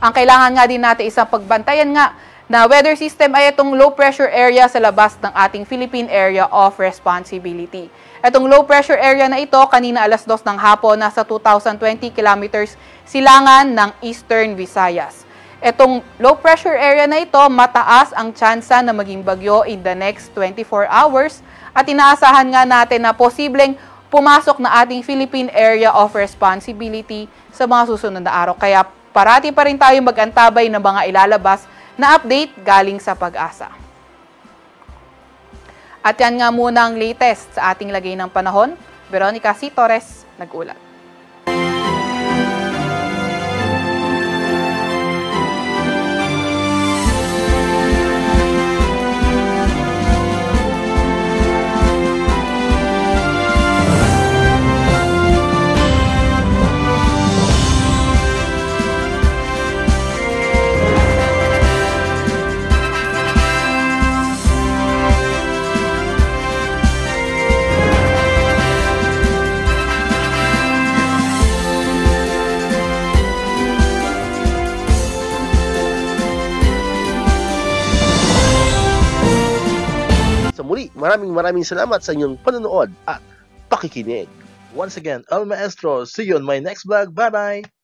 Ang kailangan nga din natin isang pagbantayan nga na weather system ay itong low pressure area sa labas ng ating Philippine Area of Responsibility. Itong low pressure area na ito, kanina alas 2 ng hapon, nasa 2,020 kilometers silangan ng Eastern Visayas. Itong low pressure area na ito, mataas ang tsansa na maging bagyo in the next 24 hours at inaasahan nga natin na posibleng pumasok na ating Philippine Area of Responsibility sa mga susunod na araw. Kaya parati pa rin tayo mag-antabay ng mga ilalabas na update galing sa Pag-asa. At yan nga muna ang latest sa ating lagay ng panahon. Veronica C. Torres, nag-ulat. Muli, maraming salamat sa inyong panonood at pakikinig. Once again, El Maestro. See you on my next vlog. Bye-bye!